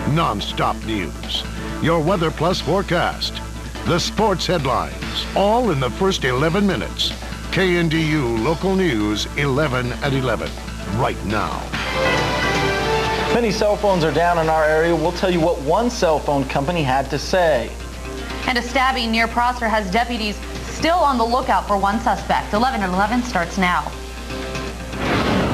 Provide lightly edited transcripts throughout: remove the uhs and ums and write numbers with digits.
non-stop news, your weather plus forecast, the sports headlines, all in the first 11 minutes. KNDU Local News 11 at 11, right now. Many cell phones are down in our area. We'll tell you what one cell phone company had to say. And a stabbing near Prosser has deputies still on the lookout for one suspect. 11 at 11 starts now.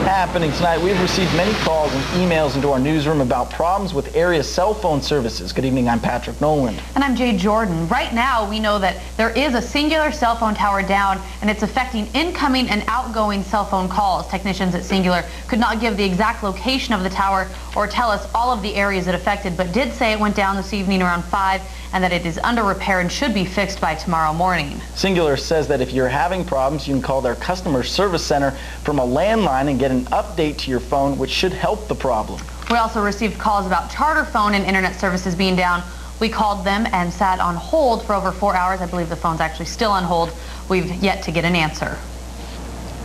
Happening tonight, we've received many calls and emails into our newsroom about problems with area cell phone services. Good evening, I'm Patrick Noland. And I'm Jade Jordan. Right now, we know that there is a singular cell phone tower down, and it's affecting incoming and outgoing cell phone calls. Technicians at Singular could not give the exact location of the tower or tell us all of the areas it affected, but did say it went down this evening around 5 and that it is under repair and should be fixed by tomorrow morning. Singular says that if you're having problems, you can call their customer service center from a landline and get an update to your phone, which should help the problem. We also received calls about charter phone and internet services being down. We called them and sat on hold for over 4 hours. I believe the phone's actually still on hold. We've yet to get an answer.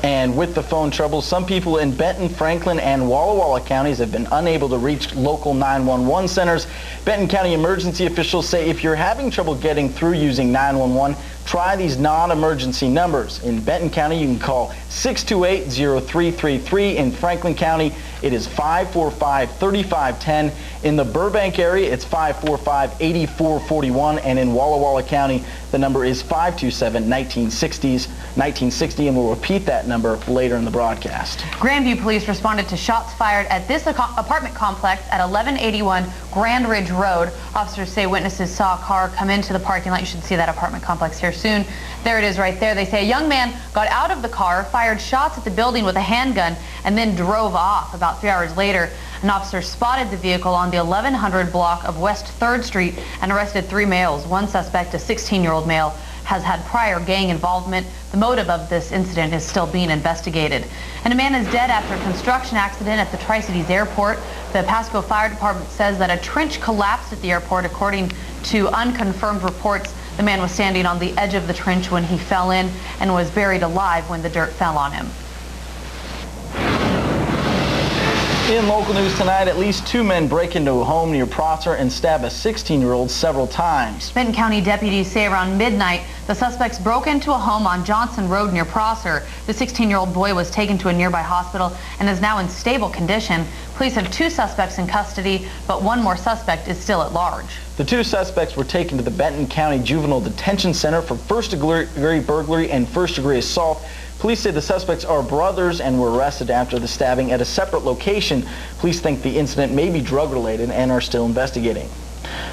And with the phone trouble, some people in Benton, Franklin, and Walla Walla counties have been unable to reach local 911 centers. Benton County emergency officials say if you're having trouble getting through using 911, try these non-emergency numbers. In Benton County, you can call 628-0333. In Franklin County, it is 545-3510. In the Burbank area, it's 545-8441. And in Walla Walla County, the number is 527-1960, and we'll repeat that number later in the broadcast. Grandview police responded to shots fired at this apartment complex at 1181 Grand Ridge Road. Officers say witnesses saw a car come into the parking lot. You should see that apartment complex here soon. There it is right there. They say a young man got out of the car, fired shots at the building with a handgun, and then drove off. About 3 hours later, an officer spotted the vehicle on the 1100 block of West 3rd Street and arrested 3 males. One suspect, a 16-year-old male, has had prior gang involvement. The motive of this incident is still being investigated. And a man is dead after a construction accident at the Tri-Cities airport. The Pasco Fire Department says that a trench collapsed at the airport. According to unconfirmed reports, the man was standing on the edge of the trench when he fell in and was buried alive when the dirt fell on him. In local news tonight, at least 2 men break into a home near Prosser and stab a 16-year-old several times. Benton County deputies say around midnight, the suspects broke into a home on Johnson Road near Prosser. The 16-year-old boy was taken to a nearby hospital and is now in stable condition. Police have 2 suspects in custody, but 1 more suspect is still at large. The 2 suspects were taken to the Benton County Juvenile Detention Center for first-degree burglary and first-degree assault. Police say the suspects are brothers and were arrested after the stabbing at a separate location. Police think the incident may be drug-related and are still investigating.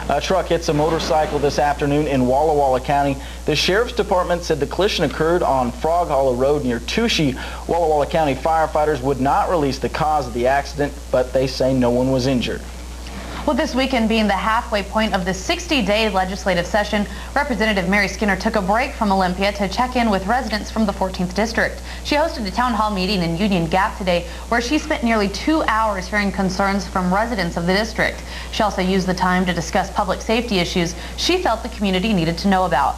A truck hits a motorcycle this afternoon in Walla Walla County. The Sheriff's Department said the collision occurred on Frog Hollow Road near Touchy. Walla Walla County firefighters would not release the cause of the accident, but they say no one was injured. Well, this weekend being the halfway point of the 60-day legislative session, Representative Mary Skinner took a break from Olympia to check in with residents from the 14th District. She hosted a town hall meeting in Union Gap today where she spent nearly 2 hours hearing concerns from residents of the district. She also used the time to discuss public safety issues she felt the community needed to know about.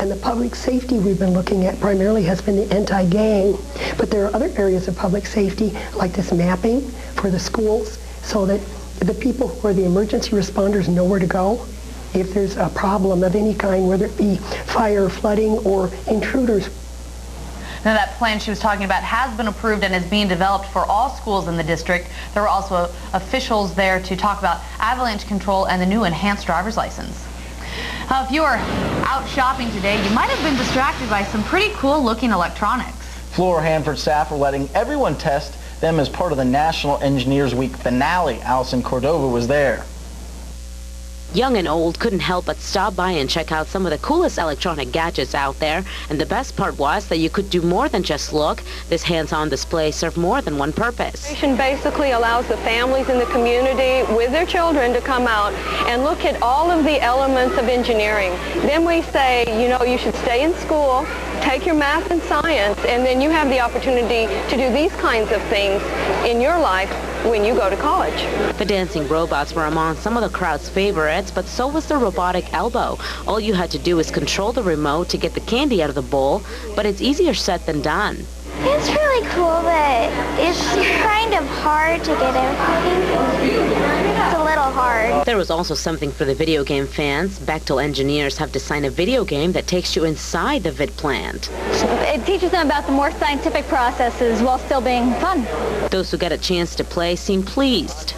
And the public safety we've been looking at primarily has been the anti-gang, but there are other areas of public safety like this mapping for the schools, so that the people who are the emergency responders know where to go if there's a problem of any kind, whether it be fire, flooding, or intruders. Now, that plan she was talking about has been approved and is being developed for all schools in the district. There were also officials there to talk about avalanche control and the new enhanced driver's license. If you are out shopping today, you might have been distracted by some pretty cool looking electronics. Flora Hanford staff are letting everyone test them as part of the National Engineers Week finale. Allison Cordova was there. Young and old couldn't help but stop by and check out some of the coolest electronic gadgets out there. And the best part was that you could do more than just look. This hands-on display served more than one purpose. Basically allows the families in the community with their children to come out and look at all of the elements of engineering. Then we say, you know, you should stay in school, take your math and science, and then you have the opportunity to do these kinds of things in your life when you go to college. The dancing robots were among some of the crowd's favorites, but so was the robotic elbow. All you had to do is control the remote to get the candy out of the bowl, but it's easier said than done. It's really cool, but it's kind of hard to get everything. There was also something for the video game fans. Bechtel engineers have designed a video game that takes you inside the vid plant. It teaches them about the more scientific processes while still being fun. Those who get a chance to play seem pleased.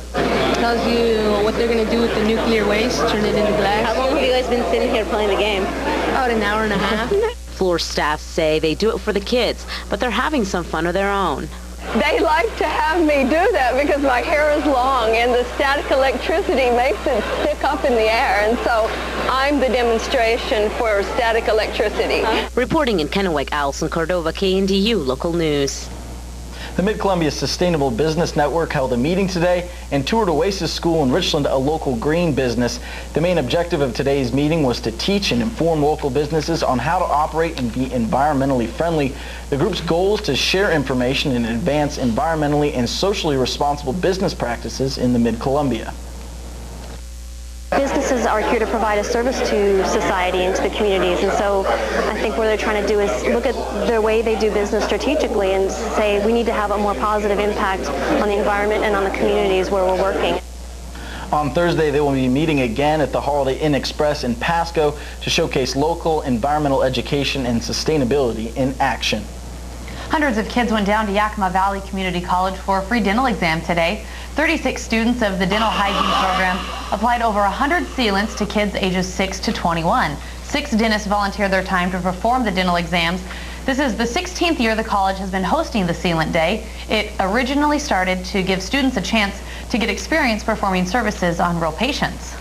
Tells you what they're going to do with the nuclear waste, turn it into glass. How long have you guys been sitting here playing the game? About an hour and a half. Floor staff say they do it for the kids, but they're having some fun of their own. They like to have me do that because my hair is long and the static electricity makes it stick up in the air, and so I'm the demonstration for static electricity. Reporting in Kennewick, Alison Cordova, KNDU Local News. The Mid-Columbia Sustainable Business Network held a meeting today and toured Oasis School in Richland, a local green business. The main objective of today's meeting was to teach and inform local businesses on how to operate and be environmentally friendly. The group's goal is to share information and advance environmentally and socially responsible business practices in the Mid-Columbia. Businesses are here to provide a service to society and to the communities, and so I think what they're trying to do is look at the way they do business strategically and say we need to have a more positive impact on the environment and on the communities where we're working. On Thursday, they will be meeting again at the Holiday Inn Express in Pasco to showcase local environmental education and sustainability in action. Hundreds of kids went down to Yakima Valley Community College for a free dental exam today. 36 students of the dental hygiene program applied over 100 sealants to kids ages 6 to 21. 6 dentists volunteered their time to perform the dental exams. This is the 16th year the college has been hosting the Sealant Day. It originally started to give students a chance to get experience performing services on real patients.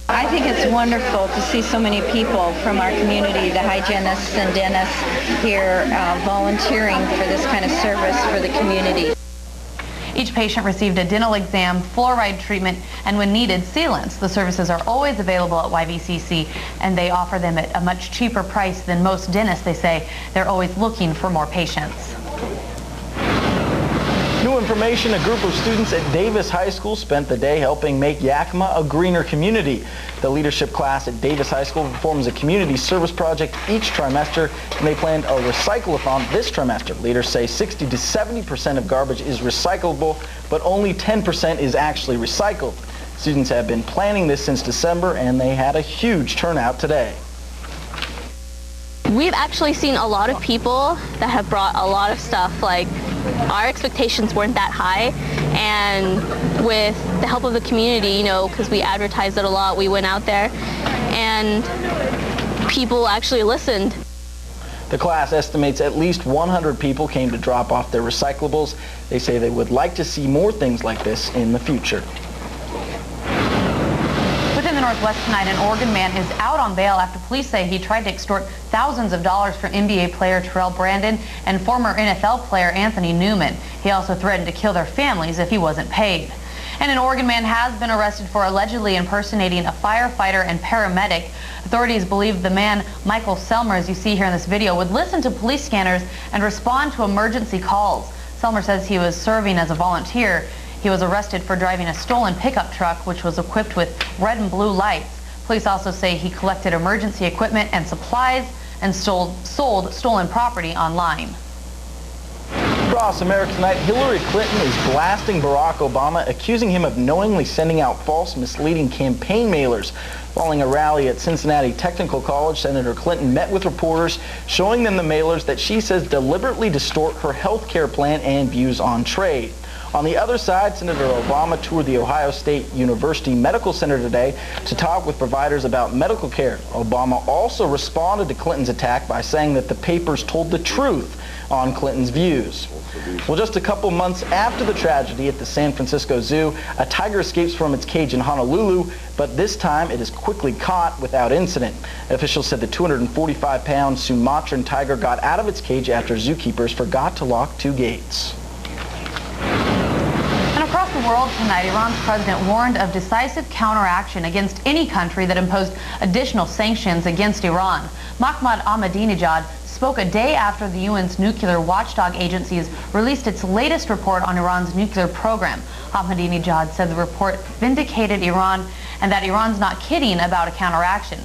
I think it's wonderful to see so many people from our community, the hygienists and dentists here volunteering for this kind of service for the community. Each patient received a dental exam, fluoride treatment, and when needed, sealants. The services are always available at YVCC, and they offer them at a much cheaper price than most dentists. They say they're always looking for more patients. New information, a group of students at Davis High School spent the day helping make Yakima a greener community. The leadership class at Davis High School performs a community service project each trimester, and they planned a recycle-a-thon this trimester. Leaders say 60 to 70% of garbage is recyclable, but only 10% is actually recycled. Students have been planning this since December, and they had a huge turnout today. We've actually seen a lot of people that have brought a lot of stuff. Like, our expectations weren't that high, and with the help of the community, you know, because we advertised it a lot, we went out there and people actually listened. The class estimates at least 100 people came to drop off their recyclables. They say they would like to see more things like this in the future. Within the Northwest tonight, an Oregon man is out on bail after police say he tried to extort thousands of dollars from NBA player Terrell Brandon and former NFL player Anthony Newman. He also threatened to kill their families if he wasn't paid. And an Oregon man has been arrested for allegedly impersonating a firefighter and paramedic. Authorities believe the man, Michael Selmer, as you see here in this video, would listen to police scanners and respond to emergency calls. Selmer says he was serving as a volunteer. He was arrested for driving a stolen pickup truck, which was equipped with red and blue lights. Police also say he collected emergency equipment and supplies and sold stolen property online. Across America tonight, Hillary Clinton is blasting Barack Obama, accusing him of knowingly sending out false, misleading campaign mailers. Following a rally at Cincinnati Technical College, Senator Clinton met with reporters, showing them the mailers that she says deliberately distort her health care plan and views on trade. On the other side, Senator Obama toured the Ohio State University Medical Center today to talk with providers about medical care. Obama also responded to Clinton's attack by saying that the papers told the truth on Clinton's views. Well, just a couple months after the tragedy at the San Francisco Zoo, a tiger escapes from its cage in Honolulu, but this time it is quickly caught without incident. Officials said the 245-pound Sumatran tiger got out of its cage after zookeepers forgot to lock 2 gates. Across the world tonight, Iran's president warned of decisive counteraction against any country that imposed additional sanctions against Iran. Mahmoud Ahmadinejad spoke a day after the UN's nuclear watchdog agencies released its latest report on Iran's nuclear program. Ahmadinejad said the report vindicated Iran and that Iran's not kidding about a counteraction.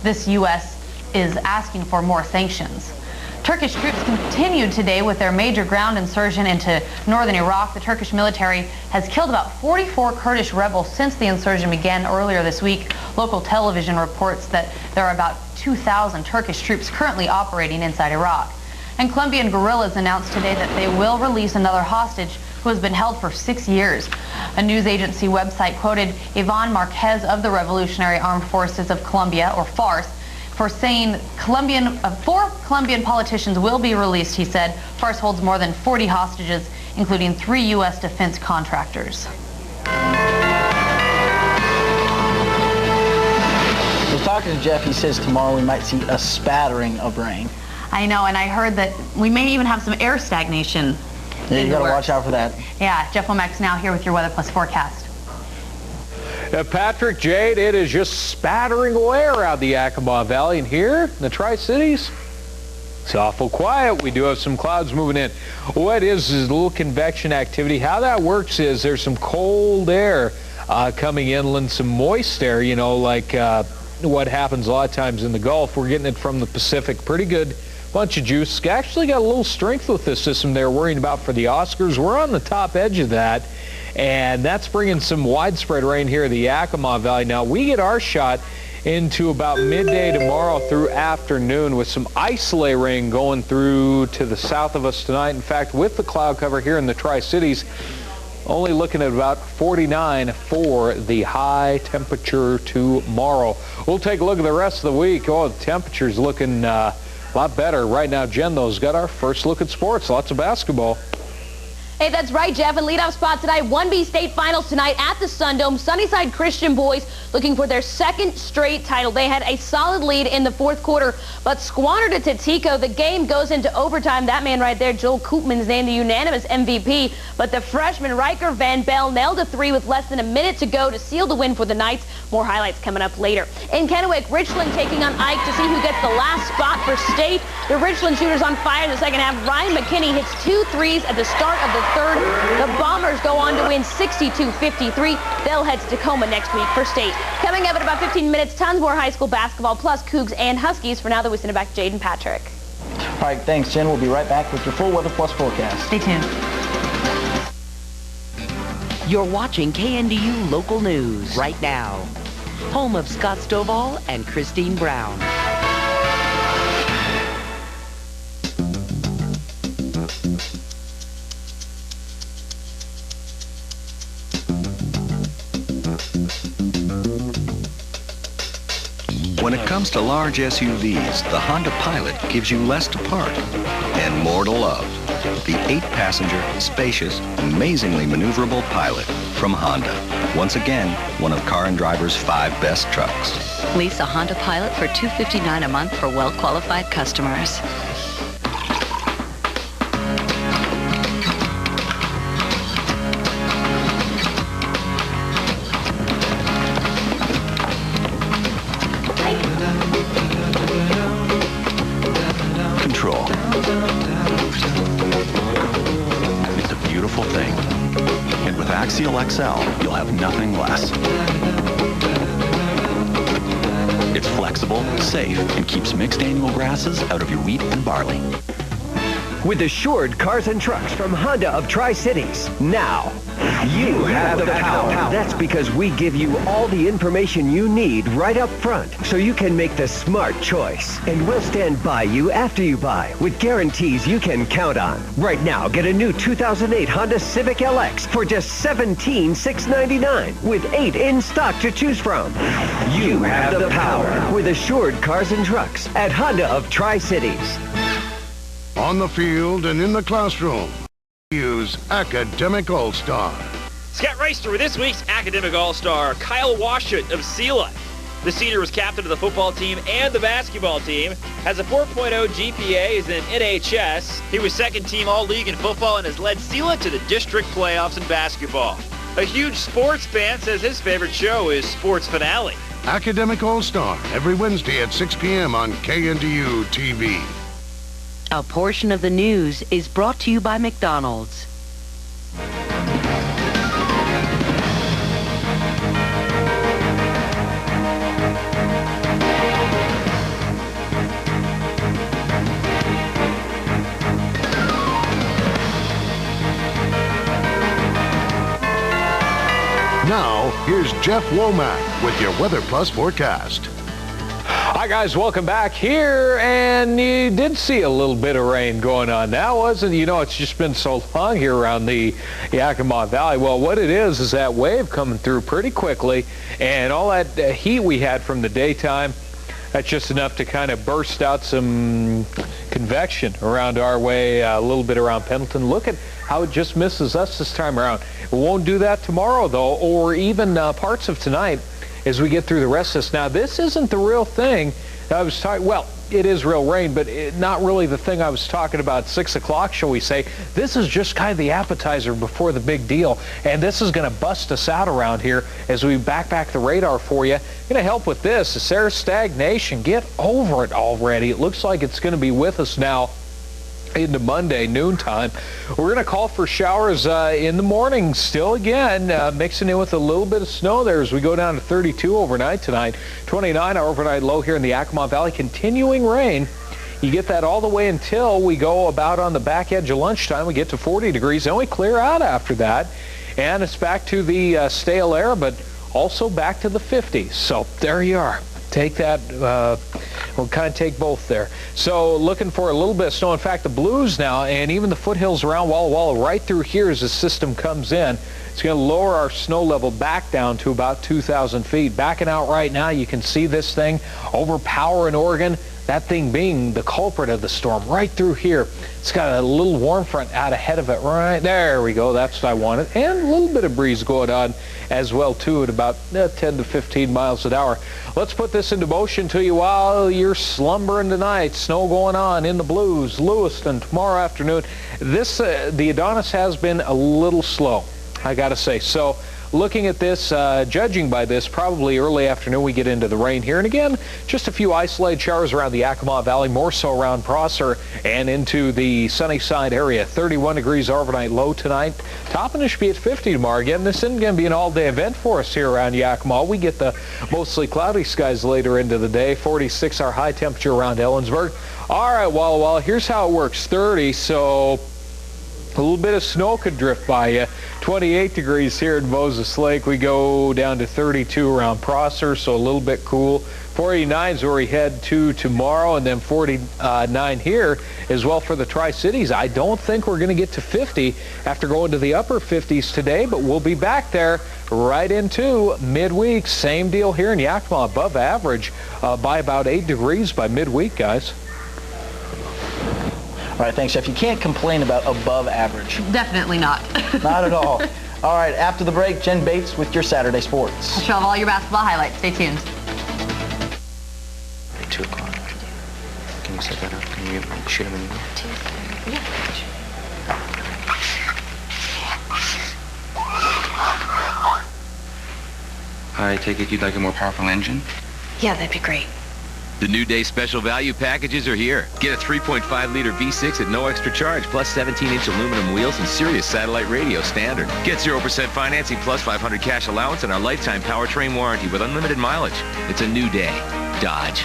This U.S. is asking for more sanctions. Turkish troops continued today with their major ground insurgent into northern Iraq. The Turkish military has killed about 44 Kurdish rebels since the insurgent began earlier this week. Local television reports that there are about 2,000 Turkish troops currently operating inside Iraq. And Colombian guerrillas announced today that they will release another hostage who has been held for 6 years. A news agency website quoted Ivan Marquez of the Revolutionary Armed Forces of Colombia, or FARC, for saying 4 Colombian politicians will be released, he said. FARC holds more than 40 hostages, including 3 U.S. defense contractors. I was talking to Jeff. He says tomorrow we might see a spattering of rain. I know, and I heard that we may even have some air stagnation. Yeah, you got to watch out for that. Yeah, Jeff Womack's now here with your Weather Plus forecast. Patrick, Jade, it is just spattering away around the Yakima Valley, and here in the Tri-Cities, it's awful quiet. We do have some clouds moving in. What is a little convection activity. How that works is there's some cold air coming inland, some moist air, you know, like what happens a lot of times in the Gulf. We're getting it from the Pacific. Pretty good bunch of juice. Actually got a little strength with this system they're worrying about for the Oscars. We're on the top edge of that, and that's bringing some widespread rain here in the Yakima Valley. Now, we get our shot into about midday tomorrow through afternoon with some isolated rain going through to the south of us tonight. In fact, with the cloud cover here in the Tri-Cities, only looking at about 49 for the high temperature tomorrow. We'll take a look at the rest of the week. Oh, the temperature's looking a lot better right now. Jen, though, has got our first look at sports. Lots of basketball. Hey, that's right, Jeff. And leadoff spot tonight, 1B state finals tonight at the Sundome. Sunnyside Christian boys looking for their second straight title. They had a solid lead in the fourth quarter, but squandered it to Tico. The game goes into overtime. That man right there, Joel Koopman's named the unanimous MVP. But the freshman Riker Van Bell nailed a 3 with less than a minute to go to seal the win for the Knights. More highlights coming up later. In Kennewick, Richland taking on Ike to see who gets the last spot for state. The Richland shooters on fire in the second half. Ryan McKinney hits 2 threes at the start of the third. The Bombers go on to win 62-53. They'll head to Tacoma next week for state. Coming up in about 15 minutes, tons more high school basketball, plus Cougs and Huskies. For now, though, we send it back to Jade and Patrick. All right, thanks, Jen. We'll be right back with your full Weather Plus forecast. Stay tuned. You're watching KNDU Local News right now. Home of Scott Stovall and Christine Brown. When it comes to large SUVs, the Honda Pilot gives you less to park and more to love. The 8-passenger, spacious, amazingly maneuverable Pilot from Honda. Once again, one of Car and Driver's 5 best trucks. Lease a Honda Pilot for $259 a month for well-qualified customers. Control. It's a beautiful thing. And with Axial XL, you'll have nothing less. It's flexible, safe, and keeps mixed annual grasses out of your wheat and barley. With assured cars and trucks from Honda of Tri-Cities. Now, you have the power. That's because we give you all the information you need right up front so you can make the smart choice. And we'll stand by you after you buy with guarantees you can count on. Right now, get a new 2008 Honda Civic LX for just $17,699 with 8 in stock to choose from. You have the power with assured cars and trucks at Honda of Tri-Cities. On the field and in the classroom, use Academic All-Star. Scott Reister with this week's Academic All-Star, Kyle Washut of Sela. The senior was captain of the football team and the basketball team, has a 4.0 GPA, is in NHS. He was second team All-League in football and has led Sela to the district playoffs in basketball. A huge sports fan says his favorite show is Sports Finale. Academic All-Star, every Wednesday at 6 p.m. on KNDU TV. A portion of the news is brought to you by McDonald's. Now, here's Jeff Womack with your Weather Plus forecast. Hi guys, welcome back here, and you did see a little bit of rain going on now, wasn't it? You know, it's just been so long here around the Yakima Valley. Well, what it is that wave coming through pretty quickly, and all that heat we had from the daytime, that's just enough to kind of burst out some convection around our way, a little bit around Pendleton. Look at how it just misses us this time around. It won't do that tomorrow, though, or even parts of tonight as we get through the rest of this. Now, this isn't the real thing that I was talking, well, it is real rain, but not really the thing I was talking about at 6 o'clock, shall we say. This is just kind of the appetizer before the big deal, and this is going to bust us out around here as we back the radar for you. Going to help with this, is there stagnation? Get over it already. It looks like it's going to be with us now into Monday noontime. We're going to call for showers in the morning still again, mixing in with a little bit of snow there as we go down to 32 overnight tonight. 29 our overnight low here in the Yakima Valley. Continuing rain. You get that all the way until we go about on the back edge of lunchtime. We get to 40 degrees, then we clear out after that. And it's back to the stale air, but also back to the 50s. So there you are. Take that, we'll kind of take both there. So looking for a little bit of snow. In fact, the blues now, and even the foothills around Walla Walla right through here as the system comes in, it's going to lower our snow level back down to about 2,000 feet. Backing out right now, you can see this thing overpowering Oregon. That thing being the culprit of the storm right through here. It's got a little warm front out ahead of it. Right there we go. That's what I wanted. And a little bit of breeze going on as well, too, at about 10 to 15 miles an hour. Let's put this into motion to you while you're slumbering tonight. Snow going on in the blues. Lewiston tomorrow afternoon. This, the Adonis has been a little slow, I got to say. So looking at this, judging by this, probably early afternoon we get into the rain here. And again, just a few isolated showers around the Yakima Valley, more so around Prosser and into the Sunnyside area. 31 degrees overnight low tonight. Topping it should be at 50 tomorrow. Again, this isn't going to be an all-day event for us here around Yakima. We get the mostly cloudy skies later into the day. 46 our high temperature around Ellensburg. All right, Walla Walla, here's how it works. 30, so a little bit of snow could drift by you. 28 degrees here at Moses Lake. We go down to 32 around Prosser, so a little bit cool. 49 is where we head to tomorrow, and then 49 here as well for the Tri-Cities. I don't think we're going to get to 50 after going to the upper 50s today, but we'll be back there right into midweek. Same deal here in Yakima, above average by about 8 degrees by midweek, guys. All right, thanks, Jeff. You can't complain about above average. Definitely not. Not at all. All right, after the break, Jenn Bates with your Saturday sports. I'll show off all your basketball highlights. Stay tuned. 2 o'clock. Can you set that up? Can you shoot him in the 2:30. Yeah. I take it you'd like a more powerful engine? Yeah, that'd be great. The new day special value packages are here. Get a 3.5-liter V6 at no extra charge, plus 17-inch aluminum wheels and Sirius satellite radio standard. Get 0% financing plus 500 cash allowance and our lifetime powertrain warranty with unlimited mileage. It's a new day. Dodge.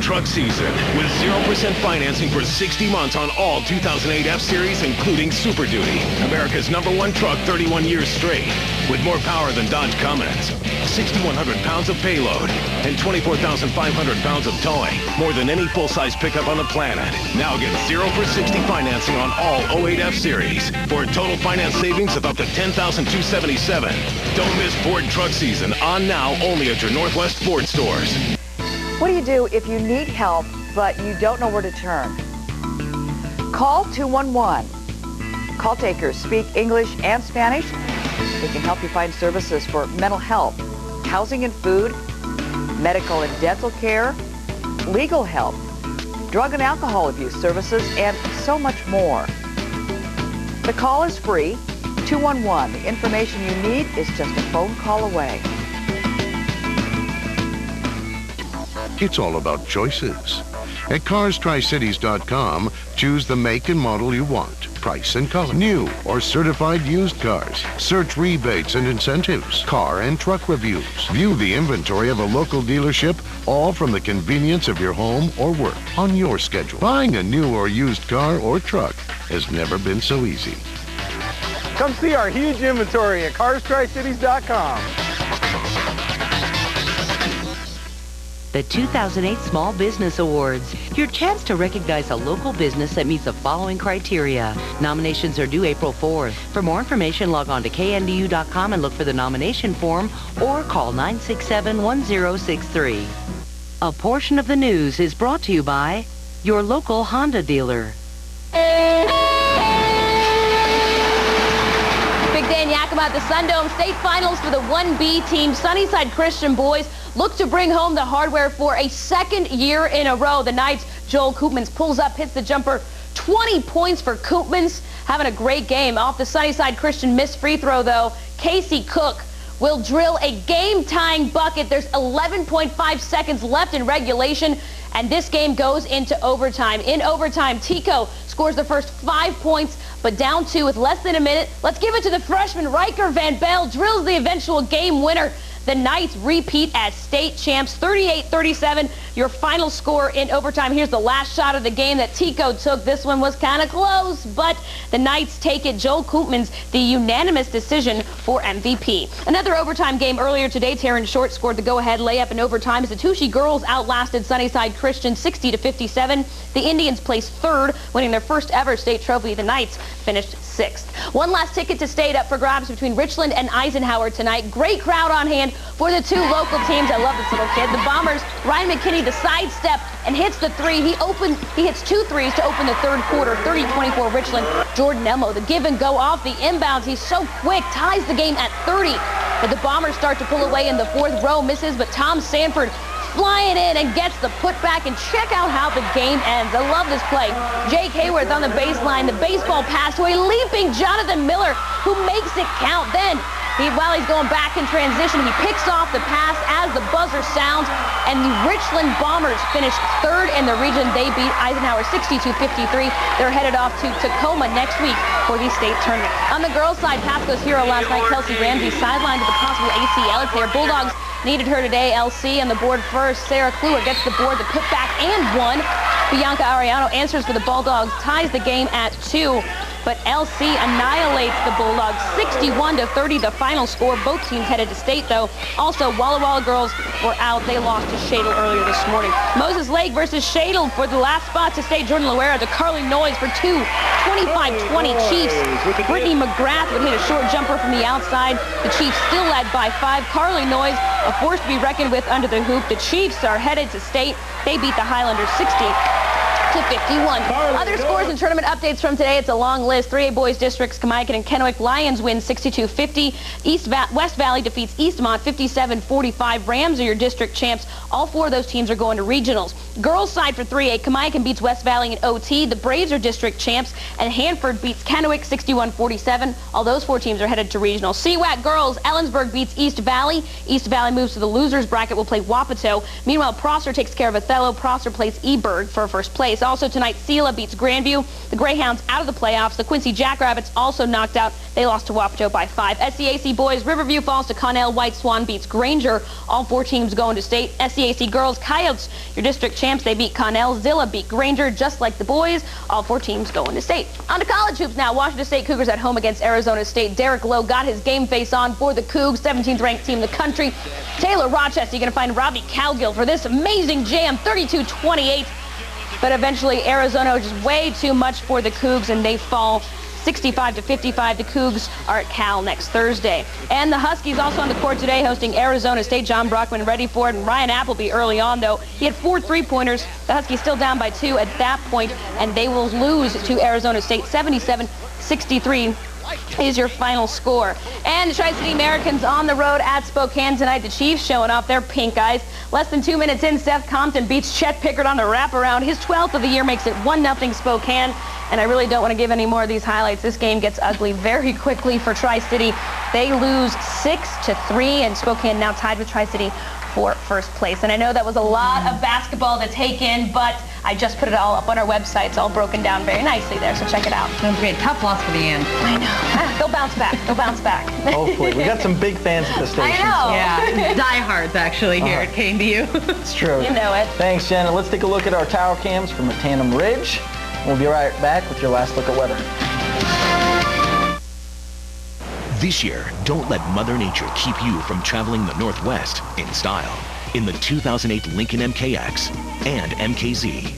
Truck season with 0% financing for 60 months on all 2008 F-Series, including Super Duty, America's #1 truck 31 years straight, with more power than Dodge Cummins, 6,100 pounds of payload, and 24,500 pounds of towing, more than any full-size pickup on the planet. Now get 0 for 60 financing on all 08 F-Series for a total finance savings of up to $10,277. Don't miss Ford Truck season on now only at your Northwest Ford stores. What do you do if you need help, but you don't know where to turn? Call 211. Call takers speak English and Spanish. They can help you find services for mental health, housing and food, medical and dental care, legal help, drug and alcohol abuse services, and so much more. The call is free, 211. The information you need is just a phone call away. It's all about choices. At CarsTriCities.com, choose the make and model you want, price and color, new or certified used cars. Search rebates and incentives, car and truck reviews. View the inventory of a local dealership, all from the convenience of your home or work on your schedule. Buying a new or used car or truck has never been so easy. Come see our huge inventory at CarsTriCities.com. The 2008 Small Business Awards. Your chance to recognize a local business that meets the following criteria. Nominations are due April 4th. For more information, log on to KNDU.com and look for the nomination form or call 967-1063. A portion of the news is brought to you by your local Honda dealer. Big day in Yakima at the Sundome State Finals for the 1B team. Sunnyside Christian boys look to bring home the hardware for a second year in a row. The Knights' Joel Koopmans pulls up, hits the jumper. 20 points for Koopmans, having a great game. Off the Sunnyside Christian missed free throw, though, Casey Cook will drill a game-tying bucket. There's 11.5 seconds left in regulation, and this game goes into overtime. In overtime, Tico scores the first 5 points, but down 2 with less than a minute. Let's give it to the freshman. Riker Van Bell drills the eventual game winner. The Knights repeat as state champs, 38-37, your final score in overtime. Here's the last shot of the game that Tico took. This one was kind of close, but the Knights take it. Joel Koopmans, the unanimous decision for MVP. Another overtime game earlier today. Taryn Short scored the go-ahead layup in overtime as the Touchy girls outlasted Sunnyside Christian 60-57. The Indians placed third, winning their first ever state trophy. The Knights finished 6th. One last ticket to state up for grabs between Richland and Eisenhower tonight. Great crowd on hand for the 2 local teams. I love this little kid. The Bombers, Ryan McKinney, the sidestep and hits the 3. He hits 2 threes to open the third quarter. 30-24 Richland. Jordan Elmo, the give and go off the inbounds. He's so quick, ties the game at 30. But the Bombers start to pull away in the 4th row, misses, but Tom Sanford flying in and gets the putback, and check out how the game ends. I love this play. Jake Hayworth on the baseline, the baseball pass to a leaping Jonathan Miller, who makes it count. Then, while he's going back in transition, he picks off the pass as the buzzer sounds, and the Richland Bombers finish 3rd in the region. They beat Eisenhower 62-53. They're headed off to Tacoma next week for the state tournament. On the girls' side, Pasco's hero last night, Kelsey Ramsey, sidelined with a possible ACL tear. Bulldogs needed her today. LC on the board first. Sarah Kluwer gets the board, the putback, and 1. Bianca Ariano answers for the Bulldogs, ties the game at 2. But LC annihilates the Bulldogs 61-30, the final score. Both teams headed to state, though. Also, Walla Walla girls were out. They lost to Shadle earlier this morning. Moses Lake versus Shadle for the last spot to state. Jordan Loera to Carly Noyes for 2. 25-20 Chiefs. Brittany McGrath would hit a short jumper from the outside. The Chiefs still led by 5. Carly Noyes, a force to be reckoned with under the hoop. The Chiefs are headed to state. They beat the Highlanders 60-51. Other scores and tournament updates from today. It's a long list. 3A boys districts, Kamaikan and Kennewick. Lions win 62-50. West Valley defeats Eastmont 57-45. Rams are your district champs. All 4 of those teams are going to regionals. Girls side for 3A, Kamaikan beats West Valley in OT. The Braves are district champs, and Hanford beats Kennewick 61-47. All those 4 teams are headed to regionals. CWAC girls, Ellensburg beats East Valley. East Valley moves to the losers bracket, will play Wapato. Meanwhile, Prosser takes care of Othello. Prosser plays Eberg for first place. Also tonight, Sela beats Grandview. The Greyhounds out of the playoffs. The Quincy Jackrabbits also knocked out. They lost to Wapato by 5. SCAC boys, Riverview falls to Connell. White Swan beats Granger. All 4 teams going to state. SCAC girls, Coyotes, your district champs. They beat Connell. Zilla beat Granger, just like the boys. All 4 teams going to state. On to college hoops now. Washington State Cougars at home against Arizona State. Derek Lowe got his game face on for the Cougs, 17th ranked team in the country. Taylor Rochester, you're going to find Robbie Cowgill for this amazing jam, 32-28. But eventually, Arizona was just way too much for the Cougs, and they fall 65-55. The Cougs are at Cal next Thursday. And the Huskies also on the court today, hosting Arizona State. John Brockman ready for it. And Ryan Appleby early on, though. He had 4 3-pointers. The Huskies still down by 2 at that point, and they will lose to Arizona State 77-63. is your final score. And the Tri-City Americans on the road at Spokane tonight. The Chiefs showing off their pink eyes. Less than 2 minutes in, Seth Compton beats Chet Pickard on the wraparound. His 12th of the year makes it 1-0 Spokane. And I really don't want to give any more of these highlights. This game gets ugly very quickly for Tri-City. They lose 6-3, and Spokane now tied with Tri-City for first place. And I know that was a lot of basketball to take in, but I just put it all up on our website. It's all broken down very nicely there, so check it out. Sounds great. Tough loss for the end. I know. They'll bounce back. They'll bounce back. Hopefully. We got some big fans at the station. I know. Yeah, diehards actually here at KNDU. It's true. You know it. Thanks, Jen. Let's take a look at our tower cams from Tandem Ridge. We'll be right back with your last look at weather. This year, don't let Mother Nature keep you from traveling the Northwest in style in the 2008 Lincoln MKX and MKZ.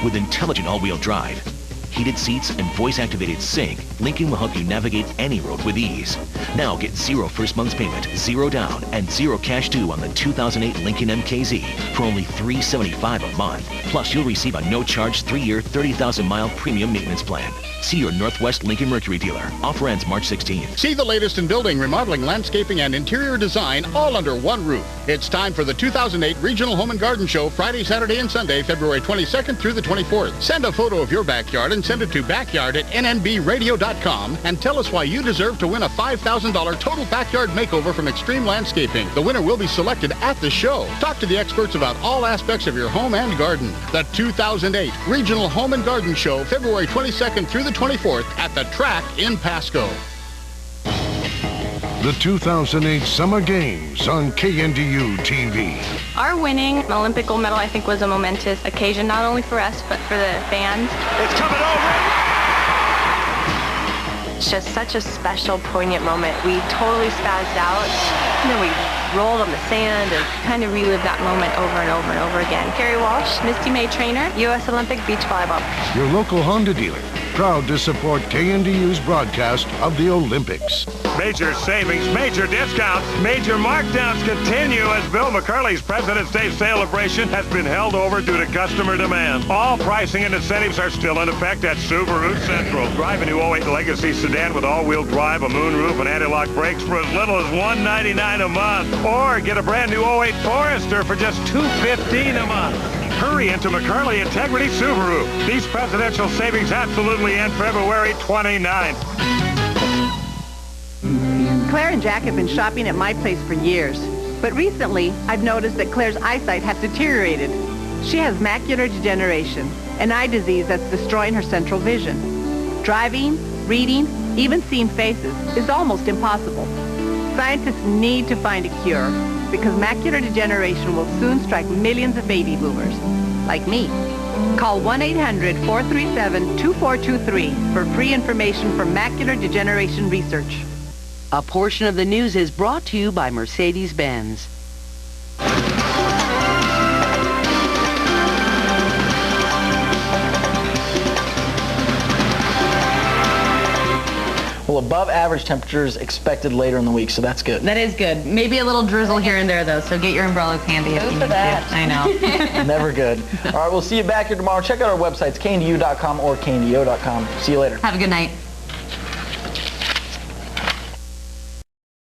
With intelligent all-wheel drive, heated seats, and voice-activated sync, Lincoln will help you navigate any road with ease. Now get 0 first month's payment, 0 down, and 0 cash due on the 2008 Lincoln MKZ for only $375 a month. Plus, you'll receive a no-charge 3-year, 30,000-mile premium maintenance plan. See your Northwest Lincoln Mercury dealer. Offer ends March 16th. See the latest in building, remodeling, landscaping, and interior design all under one roof. It's time for the 2008 Regional Home and Garden Show, Friday, Saturday, and Sunday, February 22nd through the 24th. Send a photo of your backyard and send it to backyard@nnbradio.com and tell us why you deserve to win a $5,000 total backyard makeover from Extreme Landscaping. The winner will be selected at the show. Talk to the experts about all aspects of your home and garden. The 2008 Regional Home and Garden Show, February 22nd through the 24th at the track in Pasco. The 2008 Summer Games on KNDU TV. Our winning an Olympic gold medal, I think, was a momentous occasion, not only for us, but for the fans. It's coming over! It's just such a special, poignant moment. We totally spazzed out. And then we rolled on the sand and kind of relived that moment over and over and over again. Carrie Walsh, Misty May trainer, U.S. Olympic beach volleyball. Your local Honda dealer, proud to support KNDU's broadcast of the Olympics. Major savings, major discounts, major markdowns continue as Bill McCurley's President's Day celebration has been held over due to customer demand. All pricing and incentives are still in effect at Subaru Central. Drive a new 08 Legacy sedan with all-wheel drive, a moonroof, and anti-lock brakes for as little as $199 a month. Or get a brand new 08 Forester for just $215 a month. Hurry into McCurley Integrity Subaru. These presidential savings absolutely end February 29th. Claire and Jack have been shopping at my place for years, but recently I've noticed that Claire's eyesight has deteriorated. She has macular degeneration, an eye disease that's destroying her central vision. Driving, reading, even seeing faces is almost impossible. Scientists need to find a cure because macular degeneration will soon strike millions of baby boomers, like me. Call 1-800-437-2423 for free information from Macular Degeneration Research. A portion of the news is brought to you by Mercedes-Benz. Well, above average temperatures expected later in the week, so that's good. That is good. Maybe a little drizzle here and there, though, so get your umbrellas handy if you need to. I know. Never good. All right, we'll see you back here tomorrow. Check out our websites, KNDU.com or KNDO.com. See you later. Have a good night.